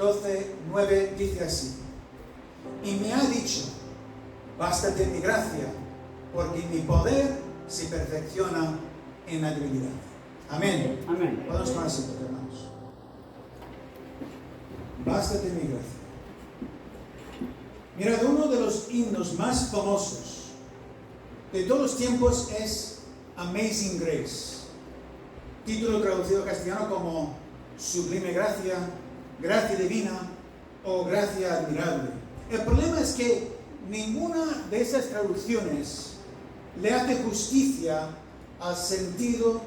12:9 dice así: y me ha dicho, bástate mi gracia, porque mi poder se perfecciona en la debilidad. Amén. Amén. Podemos tomar asiento, hermanos. Bástate mi gracia. Mirad, uno de los himnos más famosos de todos los tiempos es Amazing Grace, título traducido al castellano como Sublime Gracia, Gracia Divina o Gracia Admirable. El problema es que ninguna de esas traducciones le hace justicia al sentido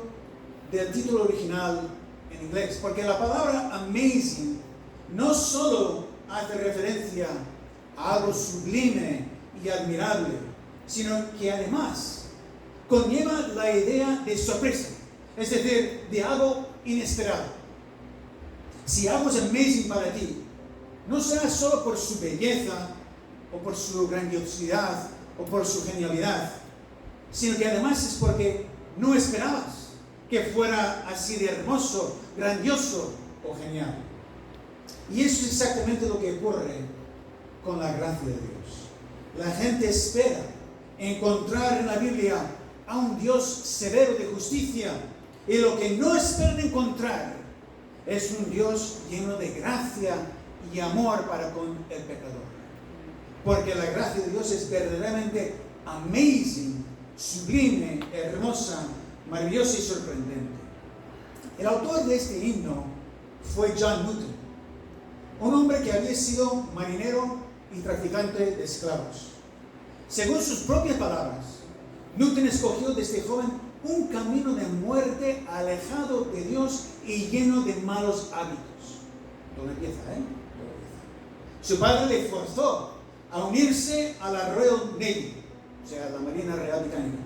del título original en inglés, porque la palabra amazing no solo hace referencia a algo sublime y admirable, sino que además conlleva la idea de sorpresa, es decir, de algo inesperado. Si algo es amazing para ti, no será solo por su belleza, o por su grandiosidad, o por su genialidad, sino que además es porque no esperabas que fuera así de hermoso, grandioso o genial. Y eso es exactamente lo que ocurre con la gracia de Dios. La gente espera encontrar en la Biblia a un Dios severo de justicia, y lo que no esperan encontrar es un Dios lleno de gracia y amor para con el pecador. Porque la gracia de Dios es verdaderamente amazing, sublime, hermosa, maravillosa y sorprendente. El autor de este himno fue John Newton, un hombre que había sido marinero y traficante de esclavos. Según sus propias palabras, Newton escogió desde joven un camino de muerte alejado de Dios y lleno de malos hábitos. ¿Dónde empieza, Su padre le forzó a unirse a la Royal Navy, o sea, la Marina Real Británica,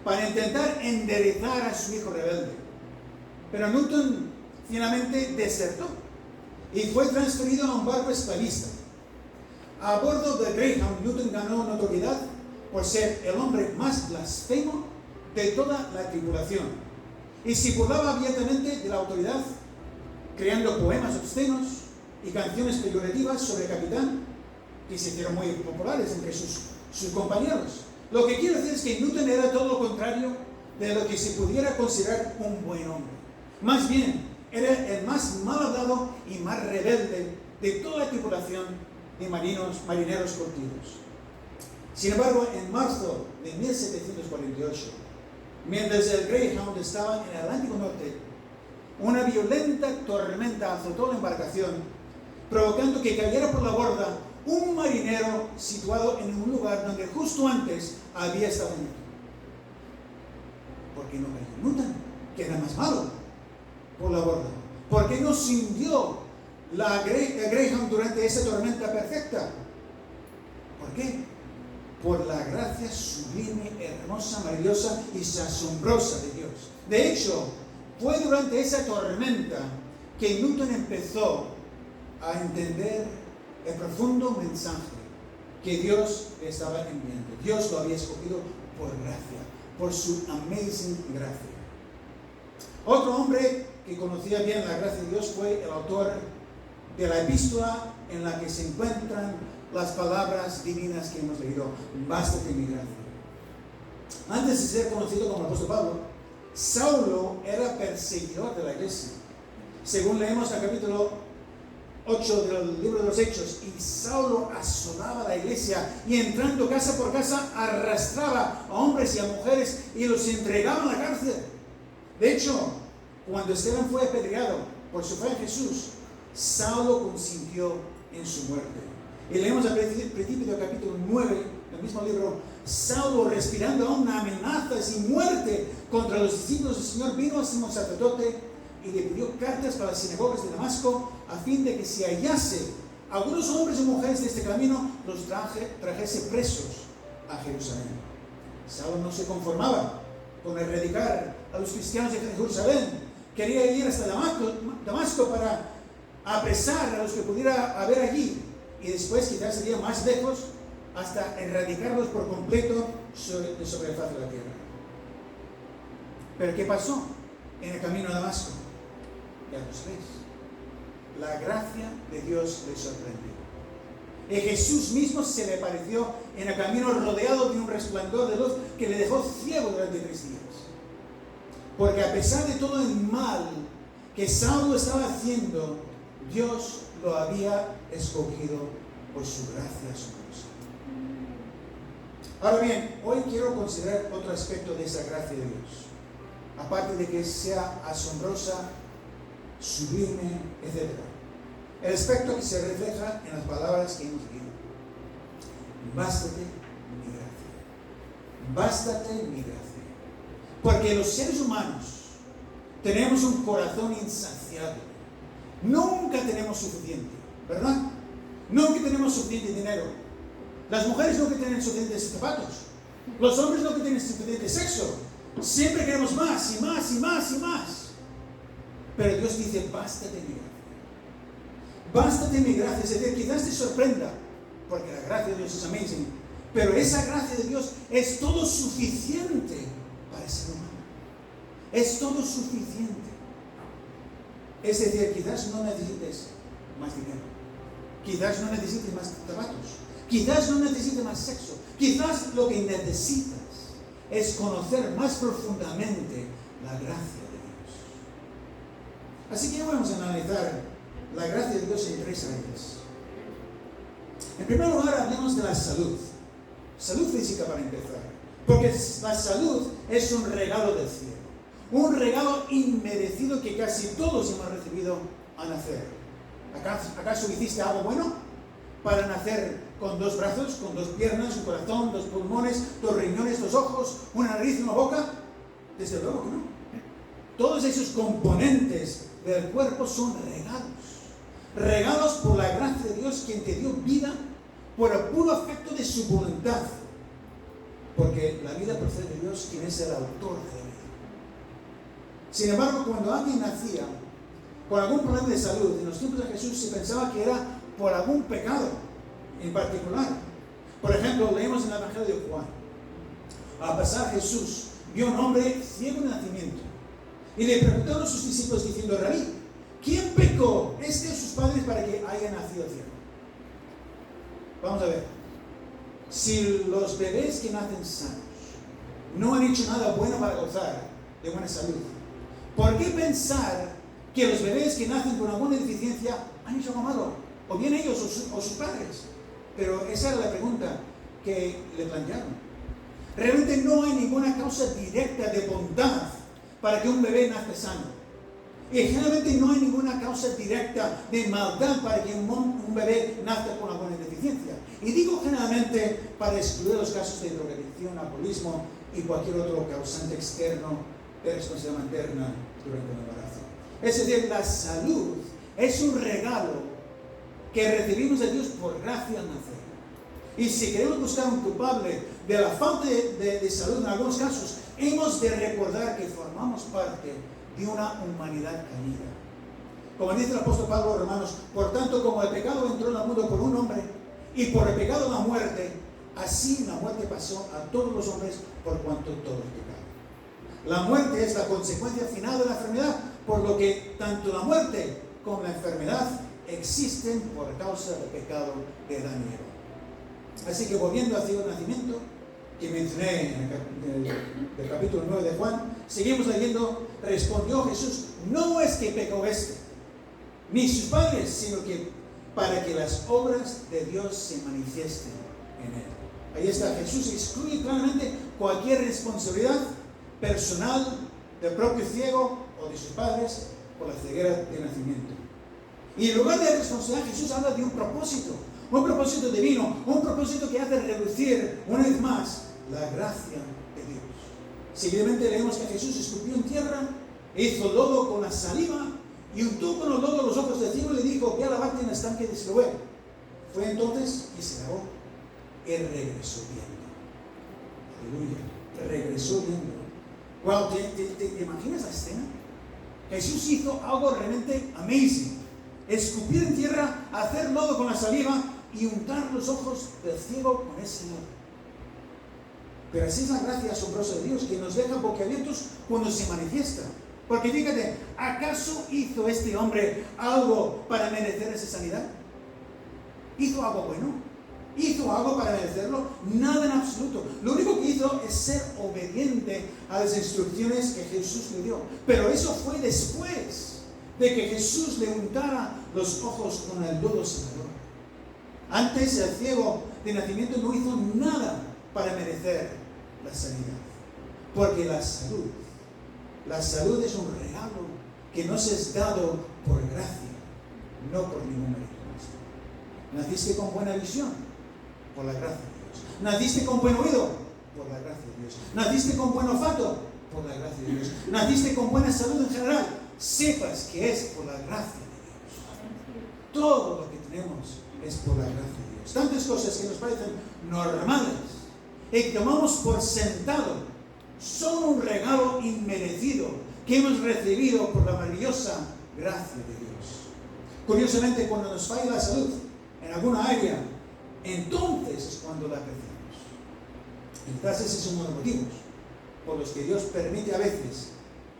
para intentar enderezar a su hijo rebelde. Pero Newton finalmente desertó y fue transferido a un barco esclavista. A bordo del Greyhound, Newton ganó notoriedad por ser el hombre más blasfemo de toda la tripulación, y se burlaba abiertamente de la autoridad, creando poemas obscenos y canciones peyorativas sobre el capitán, que se hicieron muy populares entre sus compañeros. Lo que quiero decir es que Newton era todo lo contrario de lo que se pudiera considerar un buen hombre. Más bien, era el más mal hablado y más rebelde de toda la tripulación de marineros cautivos. Sin embargo, en marzo de 1748, mientras el Greyhound estaba en el Atlántico Norte, una violenta tormenta azotó la embarcación, provocando que cayera por la borda un marinero situado en un lugar donde justo antes había estado Newton. ¿Por qué no cayó Newton, que era más malo, por la borda? ¿Por qué no se hundió la Greyhound durante esa tormenta perfecta? ¿Por qué? Por la gracia sublime, hermosa, maravillosa y asombrosa de Dios. De hecho, fue durante esa tormenta que Newton empezó a entender el profundo mensaje que Dios le estaba enviando. Dios lo había escogido por gracia, por su amazing gracia. Otro hombre que conocía bien la gracia de Dios fue el autor de la epístola en la que se encuentran las palabras divinas que hemos leído: bástate mi gracia. Antes de ser conocido como el apóstol Pablo, Saulo era perseguidor de la iglesia. Según leemos en el capítulo 8 del libro de los Hechos, y Saulo asolaba la iglesia y entrando casa por casa arrastraba a hombres y a mujeres y los entregaba a la cárcel. De hecho, cuando Esteban fue apedreado por su fe en Jesús, Saulo consintió en su muerte. Y leemos al principio del capítulo 9 del mismo libro: Saulo, respirando aún amenazas y muerte contra los discípulos del Señor, vino al sumo sacerdote y le pidió cartas para las sinagogas de Damasco, a fin de que si hallase algunos hombres y mujeres de este camino, los trajese presos a Jerusalén. Saulo no se conformaba con erradicar a los cristianos de Jerusalén. Quería ir hasta Damasco para apresar a los que pudiera haber allí, y después quizás sería más lejos hasta erradicarlos por completo sobre el faz de la tierra. Pero ¿qué pasó en el camino a Damasco? Ya lo sabéis. la gracia de Dios le sorprendió. Y Jesús mismo se le apareció en el camino rodeado de un resplandor de luz que le dejó ciego durante 3 días. Porque a pesar de todo el mal que Saulo estaba haciendo, Dios lo había escogido por su gracia asombrosa. Ahora bien, hoy quiero considerar otro aspecto de esa gracia de Dios. Aparte de que sea asombrosa, sublime, etc. El aspecto que se refleja en las palabras que hemos leído. Bástate mi gracia. Bástate mi gracia. Porque los seres humanos tenemos un corazón insaciable. Nunca tenemos suficiente, ¿verdad? Nunca tenemos suficiente dinero. Las mujeres nunca tienen suficientes zapatos. Los hombres nunca tienen suficiente sexo. Siempre queremos más y más y más y más. Pero Dios dice, bástate mi gracia. Bástate mi gracia. Es decir, quizás te sorprenda, porque la gracia de Dios es amazing, pero esa gracia de Dios es todo suficiente para el ser humano. Es todo suficiente. Es decir, quizás no necesites más dinero. Quizás no necesites más zapatos. Quizás no necesites más sexo. Quizás lo que necesitas es conocer más profundamente la gracia de Dios. Así que vamos a analizar la gracia de Dios en 3 áreas. En primer lugar, hablemos de la salud. Salud física para empezar. Porque la salud es un regalo del cielo. Un regalo inmerecido que casi todos hemos recibido al nacer. ¿Acaso hiciste algo bueno? Para nacer con 2 brazos, con 2 piernas, un corazón, 2 pulmones, 2 riñones, 2 ojos, una nariz y una boca. Desde luego que no. Todos esos componentes del cuerpo son regalos. Regalos por la gracia de Dios, quien te dio vida por el puro afecto de su voluntad. Porque la vida procede de Dios, quien es el autor de la vida. Sin embargo, cuando alguien nacía con algún problema de salud, en los tiempos de Jesús se pensaba que era por algún pecado en particular. Por ejemplo, leemos en el Evangelio de Juan. Al pasar Jesús vio a un hombre ciego de nacimiento y le preguntaron a sus discípulos diciendo, Rabí, ¿quién pecó, este o sus padres, para que haya nacido ciego? Vamos a ver. Si los bebés que nacen sanos no han hecho nada bueno para gozar de buena salud, ¿por qué pensar que los bebés que nacen con alguna deficiencia han hecho algo malo? O bien ellos o sus padres. Pero esa era la pregunta que le plantearon. Realmente no hay ninguna causa directa de bondad para que un bebé nazca sano. Y generalmente no hay ninguna causa directa de maldad para que un bebé nazca con alguna deficiencia. Y digo generalmente para excluir los casos de drogadicción, alcoholismo y cualquier otro causante externo de responsabilidad materna durante el embarazo. Es decir, la salud es un regalo que recibimos de Dios por gracia al nacer. Y si queremos buscar un culpable de la falta de salud en algunos casos, hemos de recordar que formamos parte de una humanidad caída. Como dice el apóstol Pablo a Romanos, por tanto, como el pecado entró en el mundo por un hombre, y por el pecado la muerte, así la muerte pasó a todos los hombres por cuanto todos pecaron. La muerte es la consecuencia final de la enfermedad, por lo que tanto la muerte como la enfermedad existen por causa del pecado de Adán y Eva. Así que volviendo al ciego nacimiento, que mencioné en el capítulo 9 de Juan, seguimos leyendo, respondió Jesús, no es que pecó ni sus padres, sino que para que las obras de Dios se manifiesten en él. Ahí está, Jesús excluye claramente cualquier responsabilidad personal del propio ciego o de sus padres por la ceguera de nacimiento. Y en lugar de responsabilidad, Jesús habla de un propósito divino, un propósito que hace reducir una vez más la gracia de Dios. Seguidamente leemos que Jesús escupió en tierra, hizo lodo con la saliva y untó con el lodo los ojos del ciego y le dijo, ve a lavarte en el estanque de Siloé. Fue entonces y se lavó. Él regresó viendo. Aleluya. Regresó viendo. Wow, ¿te imaginas la escena? Jesús hizo algo realmente amazing. Escupir en tierra, hacer lodo con la saliva y untar los ojos del ciego con ese lodo. Pero así es la gracia asombrosa de Dios, que nos deja boquiabiertos cuando se manifiesta. Porque fíjate, ¿acaso hizo este hombre algo para merecer esa sanidad? ¿Hizo algo bueno? ¿Hizo algo para merecerlo? Nada en absoluto. Lo único que hizo es ser obediente a las instrucciones que Jesús le dio. Pero eso fue después de que Jesús le untara los ojos con el lodo sanador. Antes el ciego de nacimiento no hizo nada para merecer la sanidad. Porque la salud es un regalo que nos es dado por gracia, no por ningún mérito nuestro. Naciste con buena visión, por la gracia de Dios. Naciste con buen oído, por la gracia de Dios. Naciste con buen olfato, por la gracia de Dios. Naciste con buena salud en general, sepas que es por la gracia de Dios. Todo lo que tenemos es por la gracia de Dios. Tantas cosas que nos parecen normales y que tomamos por sentado son un regalo inmerecido que hemos recibido por la maravillosa gracia de Dios. Curiosamente, cuando nos falla la salud en alguna área, entonces es cuando la apreciamos. Quizás ese es uno de los motivos por los que Dios permite a veces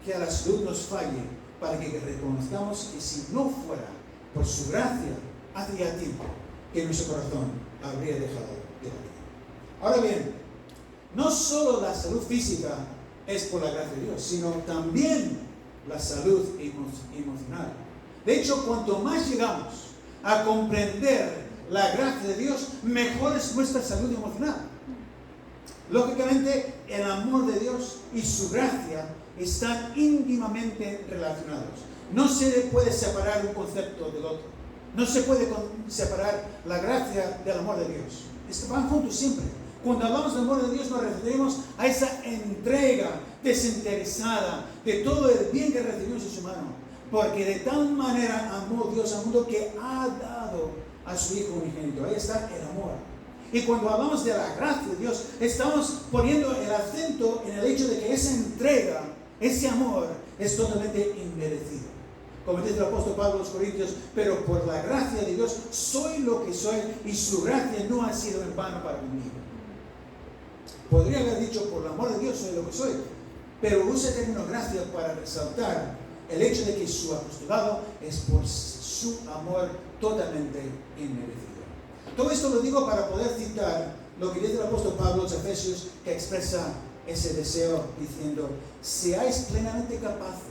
que a la salud nos falle, para que reconozcamos que si no fuera por su gracia, hace ya tiempo que nuestro corazón habría dejado de latir. Ahora bien, no solo la salud física es por la gracia de Dios, sino también la salud emocional. De hecho, cuanto más llegamos a comprender la gracia de Dios, mejor es nuestra salud emocional. Lógicamente, el amor de Dios y su gracia están íntimamente relacionados. No se puede separar un concepto del otro. No se puede separar la gracia del amor de Dios. Van juntos siempre. Cuando hablamos del amor de Dios nos referimos a esa entrega desinteresada de todo el bien que recibimos en su mano. Porque de tal manera amó Dios al mundo que ha dado a su Hijo unigénito. Ahí está el amor. Y cuando hablamos de la gracia de Dios, estamos poniendo el acento en el hecho de que esa entrega, ese amor, es totalmente inmerecido. Como dice el apóstol Pablo a los Corintios, pero por la gracia de Dios soy lo que soy y su gracia no ha sido en vano para conmigo. Podría haber dicho, por el amor de Dios soy lo que soy, pero usa el término gracia para resaltar el hecho de que su apostolado es por su amor totalmente inmerecido. Todo esto lo digo para poder citar lo que dice el apóstol Pablo a los Efesios, que expresa ese deseo diciendo: seáis plenamente capaces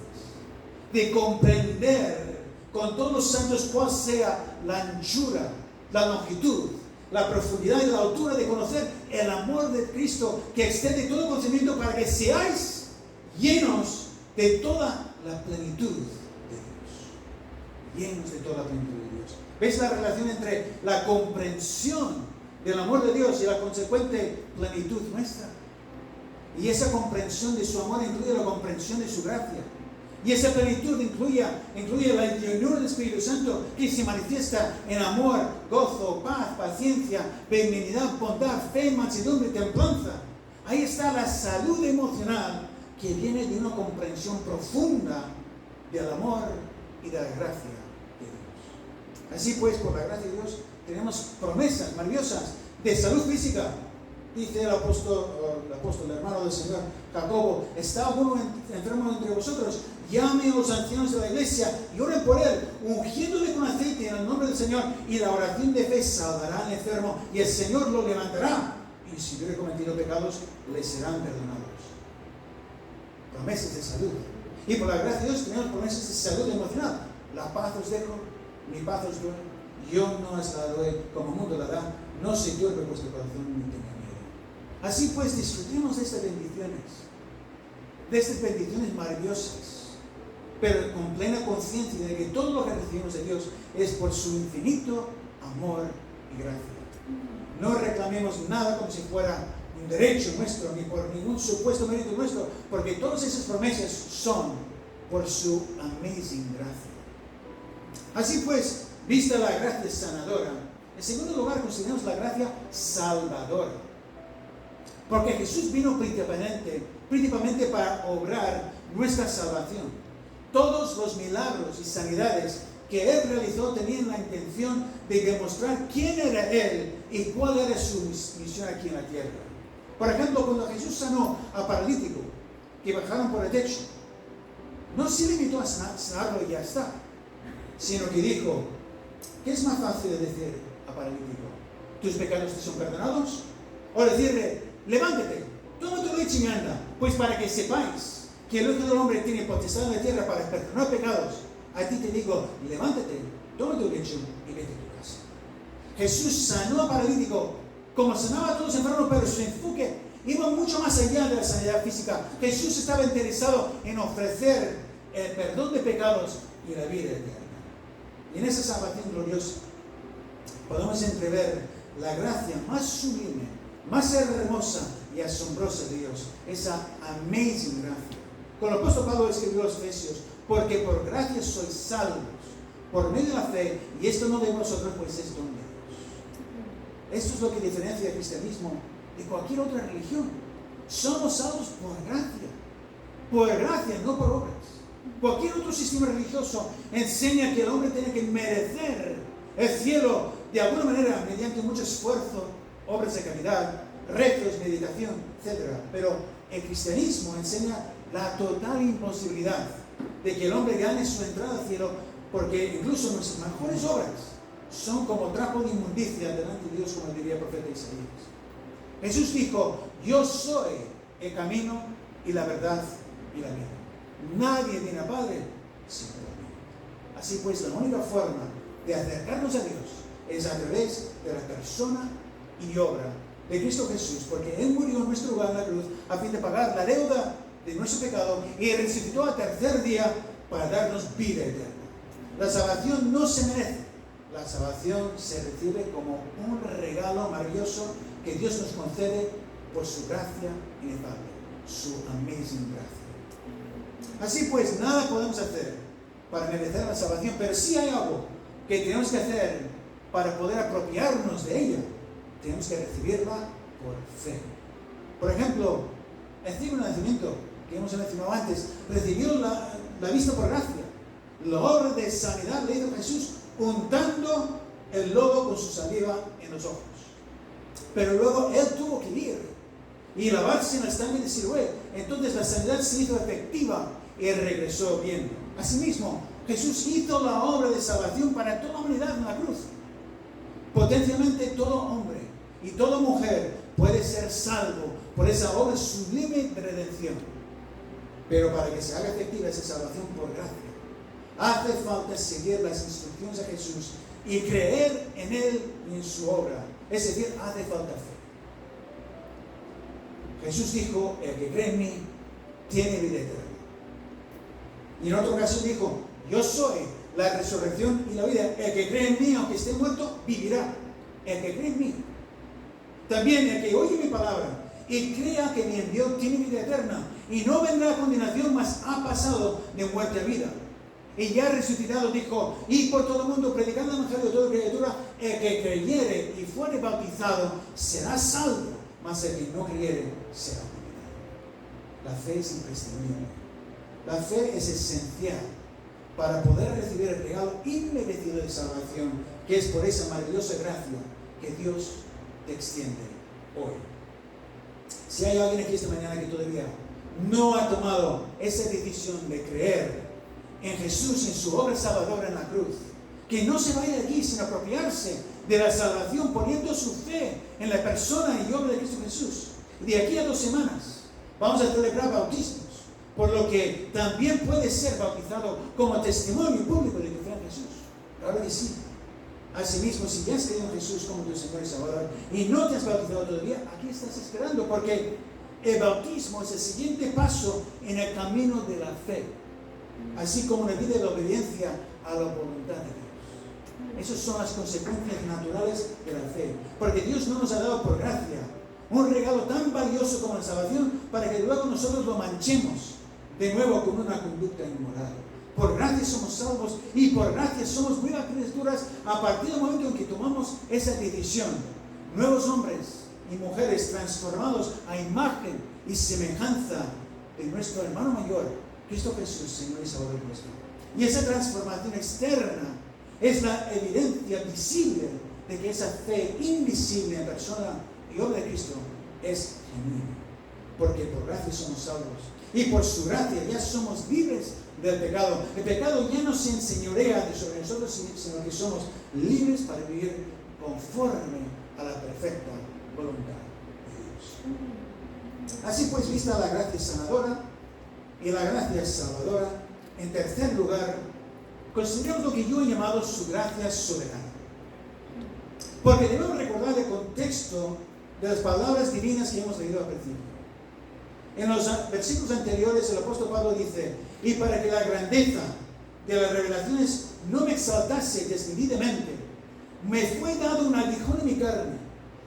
de comprender con todos los santos cuál sea la anchura, la longitud, la profundidad y la altura, de conocer el amor de Cristo que excede todo conocimiento, para que seáis llenos de toda la plenitud de Dios. Llenos de toda la plenitud de Dios. ¿Ves la relación entre la comprensión del amor de Dios y la consecuente plenitud nuestra? Y esa comprensión de su amor incluye la comprensión de su gracia. Y esa plenitud incluye la llenura del Espíritu Santo, que se manifiesta en amor, gozo, paz, paciencia, benignidad, bondad, fe, mansedumbre, templanza. Ahí está la salud emocional que viene de una comprensión profunda del amor y de la gracia de Dios. Así pues, por la gracia de Dios, tenemos promesas maravillosas de salud física. Dice el apóstol, el hermano del Señor, Jacobo: ¿está alguno enfermo entre vosotros? Llame a los ancianos de la iglesia y oren por él, ungiéndole con aceite en el nombre del Señor, y la oración de fe salvará al enfermo, y el Señor lo levantará, y si hubiere cometido pecados, le serán perdonados. Promesas de salud. Y por la gracia de Dios tenemos promesas de salud emocional. La paz os dejo, mi paz os doy. Yo no os la doy como el mundo la da. No se turbe vuestro corazón ni tenga miedo. Así pues, disfrutemos de estas bendiciones maravillosas, pero con plena conciencia de que todo lo que recibimos de Dios es por su infinito amor y gracia. No reclamemos nada como si fuera un derecho nuestro, ni por ningún supuesto mérito nuestro, porque todas esas promesas son por su amazing gracia. Así pues, vista la gracia sanadora, en segundo lugar consideramos la gracia salvadora. Porque Jesús vino principalmente para obrar nuestra salvación. Todos los milagros y sanidades que Él realizó tenían la intención de demostrar quién era Él y cuál era su misión aquí en la tierra. Por ejemplo, cuando Jesús sanó a paralítico que bajaron por el techo, no se limitó a sanarlo y ya está, sino que dijo, ¿qué es más fácil de decir a paralítico? ¿Tus pecados te son perdonados? O decirle, levántate, toma tu leche y anda. Pues para que sepáis que el Hijo del Hombre tiene potestad en la tierra para perdonar pecados, a ti te digo, levántate, toma tu lecho y vete a tu casa. Jesús sanó a paralítico como sanaba a todos los enfermos, pero su enfoque iba mucho más allá de la sanidad física. Jesús estaba interesado en ofrecer el perdón de pecados y la vida eterna. Y en esa salvación gloriosa podemos entrever la gracia más sublime, más hermosa y asombrosa de Dios, esa amazing gracia. Con el apóstol Pablo escribió a los Efesios, porque por gracia sois salvos, por medio de la fe, y esto no de vosotros, pues es don de Dios. Esto es lo que diferencia el cristianismo de cualquier otra religión. Somos salvos por gracia, no por obras. Cualquier otro sistema religioso enseña que el hombre tiene que merecer el cielo de alguna manera mediante mucho esfuerzo, obras de caridad, retos, meditación, etc. Pero el cristianismo enseña la total imposibilidad de que el hombre gane su entrada al cielo, porque incluso nuestras mejores obras son como trapo de inmundicia delante de Dios, como diría el profeta Isaías. Jesús dijo, yo soy el camino y la verdad y la vida. Nadie viene al Padre sino por mí. Así pues, la única forma de acercarnos a Dios es a través de la persona y obra de Cristo Jesús, porque Él murió en nuestro lugar en la cruz a fin de pagar la deuda de nuestro pecado y resucitó al tercer día para darnos vida eterna. La salvación no se merece, la salvación se recibe como un regalo maravilloso que Dios nos concede por su gracia inefable, su amazing gracia. Así pues, nada podemos hacer para merecer la salvación, pero sí hay algo que tenemos que hacer para poder apropiarnos de ella. Tenemos que recibirla por fe. Por ejemplo, el ciego de nacimiento, que hemos mencionado antes, recibió la vista por gracia. La obra de sanidad le hizo Jesús untando el lodo con su saliva en los ojos. Pero luego él tuvo que ir y lavarse en la estanque de Siloé. Entonces la sanidad se hizo efectiva y regresó viendo. Asimismo, Jesús hizo la obra de salvación para toda la humanidad en la cruz. Potencialmente todo hombre y toda mujer puede ser salvo por esa obra sublime de redención. Pero para que se haga efectiva esa salvación por gracia, hace falta seguir las instrucciones de Jesús y creer en Él y en su obra. Es decir, hace falta fe. Jesús dijo, el que cree en mí tiene vida eterna. Y en otra ocasión dijo, yo soy la resurrección y la vida. El que cree en mí, aunque esté muerto, vivirá. El que cree en mí. También el que oye mi palabra y crea que me envió tiene vida eterna y no vendrá a condenación, mas ha pasado de muerte a vida. Y ya resucitado dijo, y por todo el mundo predicando el evangelio de toda criatura, el que creyere y fuere bautizado será salvo, mas el que no creyere será condenado. La fe es imprescindible. La fe es esencial para poder recibir el regalo inmerecido de salvación, que es por esa maravillosa gracia que Dios te extiende hoy. Si hay alguien aquí esta mañana que todavía no ha tomado esa decisión de creer en Jesús, en su obra salvadora en la cruz, que no se vaya de aquí sin apropiarse de la salvación, poniendo su fe en la persona y obra de Cristo Jesús. De aquí a 2 semanas vamos a celebrar bautismos, por lo que también puede ser bautizado como testimonio público de tu fe en Jesús. Claro que sí. Asimismo, si ya has creído en Jesús como tu Señor y Salvador y no te has bautizado todavía, aquí estás esperando, porque el bautismo es el siguiente paso en el camino de la fe, así como una vida de obediencia a la voluntad de Dios. Esas son las consecuencias naturales de la fe, porque Dios no nos ha dado por gracia un regalo tan valioso como la salvación para que luego nosotros lo manchemos de nuevo con una conducta inmoral. Por gracia somos salvos y por gracia somos nuevas criaturas a partir del momento en que tomamos esa decisión. Nuevos hombres y mujeres transformados a imagen y semejanza de nuestro hermano mayor, Cristo Jesús, Señor y Salvador nuestro. Y esa transformación externa es la evidencia visible de que esa fe invisible en persona y obra de Cristo es genuina. Porque por gracia somos salvos. Y por su gracia ya somos libres del pecado. El pecado ya no se enseñorea sobre nosotros, sino que somos libres para vivir conforme a la perfecta voluntad de Dios. Así pues, vista la gracia sanadora y la gracia salvadora, en tercer lugar, consideramos lo que yo he llamado su gracia soberana. Porque debemos recordar el contexto de las palabras divinas que hemos leído al principio. En los versículos anteriores el apóstol Pablo dice: y para que la grandeza de las revelaciones no me exaltase desmedidamente, me fue dado un aguijón en mi carne,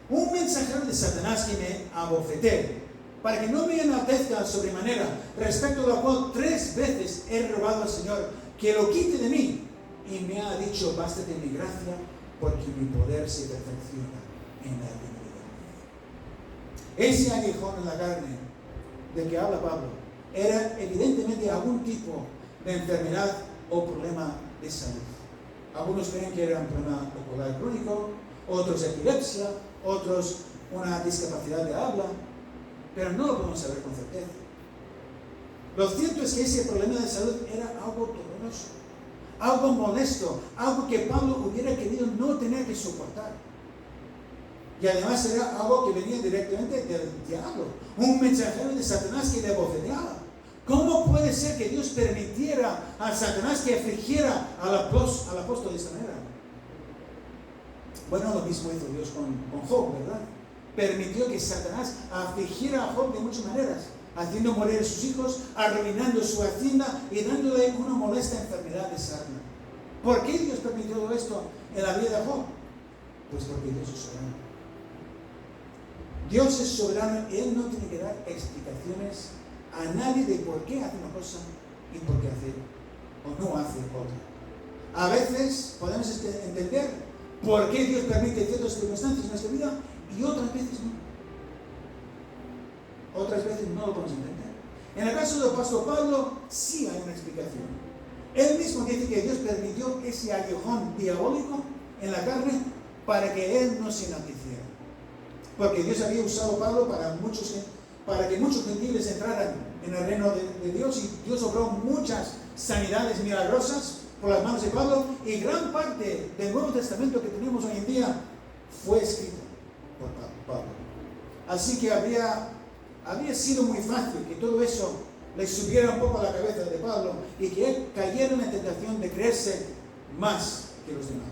un mensajero de Satanás que me abofetee, para que no me enaltezca sobremanera, respecto a lo cual 3 veces he rogado al Señor que lo quite de mí, y me ha dicho: bástate mi gracia, porque mi poder se perfecciona en la debilidad. Ese aguijón en la carne de que habla Pablo era evidentemente algún tipo de enfermedad o problema de salud. Algunos creen que era un problema ocular crónico, otros epilepsia, otros una discapacidad de habla, pero no lo podemos saber con certeza. Lo cierto es que ese problema de salud era algo doloroso, algo molesto, algo que Pablo hubiera querido no tener que soportar. Y además era algo que venía directamente del diablo, un mensajero de Satanás que le abofeteaba. ¿Cómo puede ser que Dios permitiera a Satanás que afligiera al apóstol de esta manera? Bueno, lo mismo hizo Dios con Job, ¿verdad? Permitió que Satanás afligiera a Job de muchas maneras, haciendo morir a sus hijos, arruinando su hacienda y dándole una molesta enfermedad de sarna. ¿Por qué Dios permitió todo esto en la vida de Job? Pues porque Dios es soberano. Dios es soberano y Él no tiene que dar explicaciones a nadie de por qué hace una cosa y por qué hace o no hace otra. A veces podemos entender por qué Dios permite ciertas circunstancias en nuestra vida y otras veces no. Otras veces no lo podemos entender. En el caso del apóstol Pablo sí hay una explicación. Él mismo dice que Dios permitió ese aguijón diabólico en la carne para que Él no se enalteciera. Porque Dios había usado a Pablo para que muchos gentiles entraran en el reino de Dios, y Dios obró muchas sanidades milagrosas por las manos de Pablo, y gran parte del Nuevo Testamento que tenemos hoy en día fue escrito por Pablo. Así que habría sido muy fácil que todo eso le subiera un poco a la cabeza de Pablo y que él cayera en la tentación de creerse más que los demás.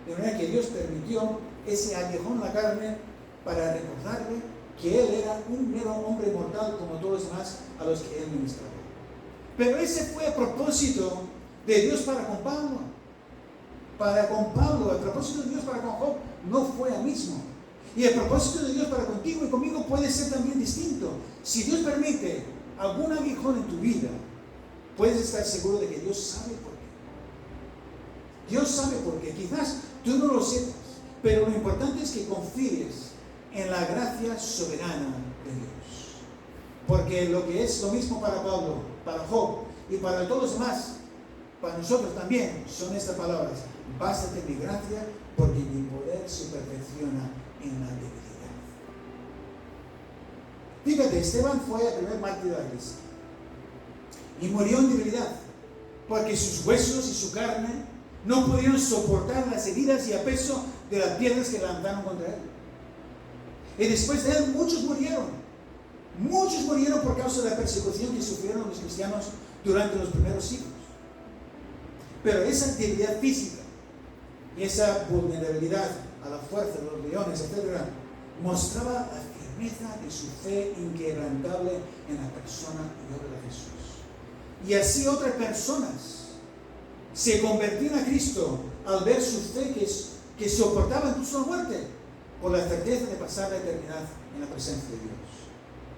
De manera que Dios permitió ese aguijón en la carne para recordarle que él era un mero hombre mortal como todos los demás a los que él ministraba. Pero ese fue el propósito de Dios para con Pablo. Para con Pablo, el propósito de Dios para con Job no fue el mismo. Y el propósito de Dios para contigo y conmigo puede ser también distinto. Si Dios permite algún aguijón en tu vida, puedes estar seguro de que Dios sabe por qué. Dios sabe por qué. Quizás tú no lo sepas, pero lo importante es que confíes en la gracia soberana de Dios. Porque lo que es lo mismo para Pablo, para Job y para todos los demás, para nosotros también, son estas palabras: bástate mi gracia, porque mi poder se perfecciona en la debilidad. Fíjate, Esteban fue el primer mártir de la iglesia y murió en debilidad, porque sus huesos y su carne no pudieron soportar las heridas y el peso de las piedras que lanzaron contra él. Y después de él muchos murieron por causa de la persecución que sufrieron los cristianos durante los primeros siglos. Pero esa debilidad física y esa vulnerabilidad a la fuerza de los leones, etc., mostraba la firmeza de su fe inquebrantable en la persona y obra de Jesús. Y así otras personas se convertían a Cristo al ver su fe que soportaba incluso la muerte, por la certeza de pasar la eternidad en la presencia de Dios.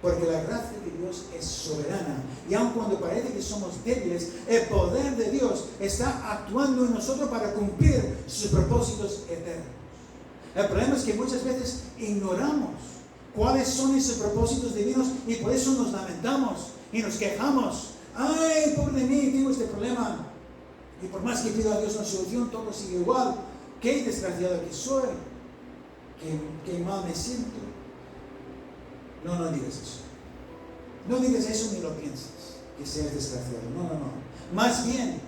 Porque la gracia de Dios es soberana, y aun cuando parece que somos débiles, el poder de Dios está actuando en nosotros para cumplir sus propósitos eternos. El problema es que muchas veces ignoramos cuáles son esos propósitos divinos, y por eso nos lamentamos y nos quejamos. ¡Ay, pobre de mí, tengo este problema! Y por más que pido a Dios una solución, todo sigue igual. ¡Qué desgraciado que soy! ¡Qué mal me siento! No digas eso. No digas eso ni lo pienses, que seas desgraciado. No. Más bien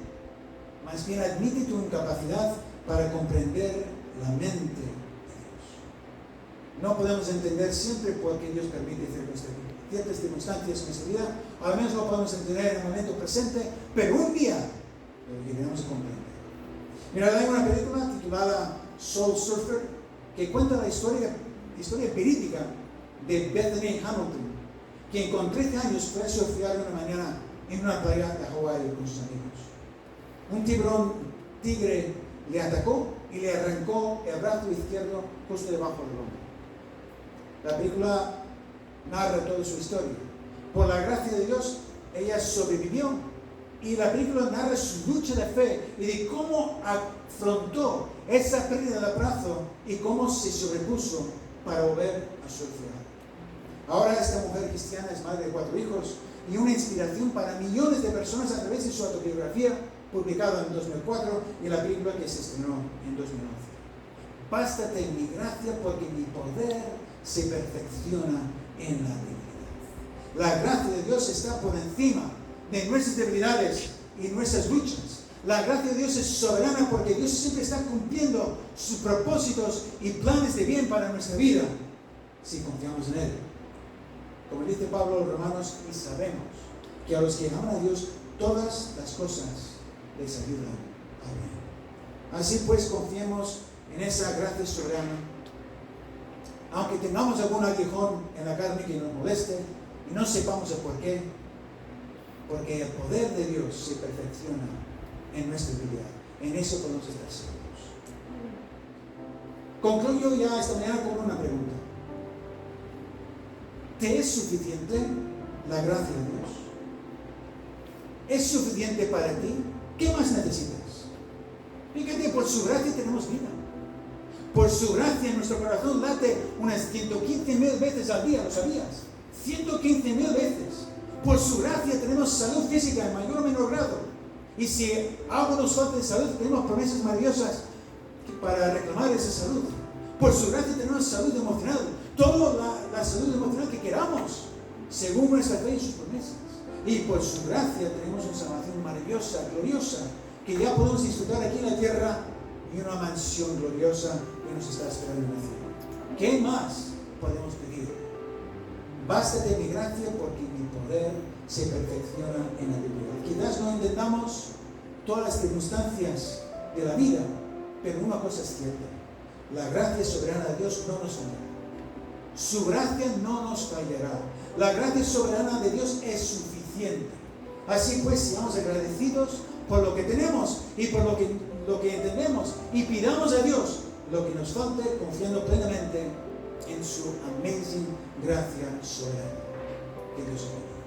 admite tu incapacidad para comprender la mente de Dios. No podemos entender siempre por qué Dios permite ciertas circunstancias en nuestra vida. Al menos lo podemos entender en el momento presente, pero un día lo llegaremos a comprender. Mira, hay una película titulada Soul Surfer que cuenta la historia verídica de Bethany Hamilton, quien con 13 años fue a surfear una mañana en una playa de Hawái con sus amigos. Un tigre le atacó y le arrancó el brazo izquierdo justo debajo del hombro. La película narra toda su historia. Por la gracia de Dios, ella sobrevivió, y la película narra su lucha de fe y de cómo afrontó esa pérdida de brazo y cómo se sobrepuso para volver a surfear. Ahora esta mujer cristiana es madre de 4 hijos y una inspiración para millones de personas a través de su autobiografía publicada en 2004 y la película que se estrenó en 2011. Bástate mi gracia porque mi poder se perfecciona en la debilidad. La gracia de Dios está por encima de nuestras debilidades y nuestras luchas. La gracia de Dios es soberana porque Dios siempre está cumpliendo sus propósitos y planes de bien para nuestra vida si confiamos en Él. Como dice Pablo a los Romanos, y sabemos que a los que aman a Dios todas las cosas les ayudan a bien. Así pues, confiemos en esa gracia soberana, aunque tengamos algún aguijón en la carne que nos moleste y no sepamos el por qué, porque el poder de Dios se perfecciona en nuestra vida. En eso podemos estar seguros. Concluyo ya esta mañana con una pregunta. ¿Te es suficiente la gracia de Dios? ¿Es suficiente para ti? ¿Qué más necesitas? Fíjate, por su gracia tenemos vida. Por su gracia nuestro corazón late unas 115,000 veces al día, ¿lo sabías? 115,000 veces. Por su gracia tenemos salud física en mayor o menor grado. Y si algo nos falta de salud, tenemos promesas maravillosas para reclamar esa salud. Por su gracia tenemos salud emocional. Toda la salud emocional que queramos, según nuestra fe y sus promesas. Y por su gracia tenemos una salvación maravillosa, gloriosa, que ya podemos disfrutar aquí en la tierra y una mansión gloriosa que nos está esperando en el cielo. ¿Qué más podemos pedir? Bástate mi gracia porque mi poder se perfecciona en la debilidad. Quizás no entendamos todas las circunstancias de la vida, pero una cosa es cierta: la gracia soberana de Dios no nos fallará. Su gracia no nos fallará. La gracia soberana de Dios es suficiente. Así pues, seamos agradecidos por lo que tenemos y por lo que entendemos, y pidamos a Dios lo que nos falte, confiando plenamente en su amazing gracia soberana. Que Dios bendiga.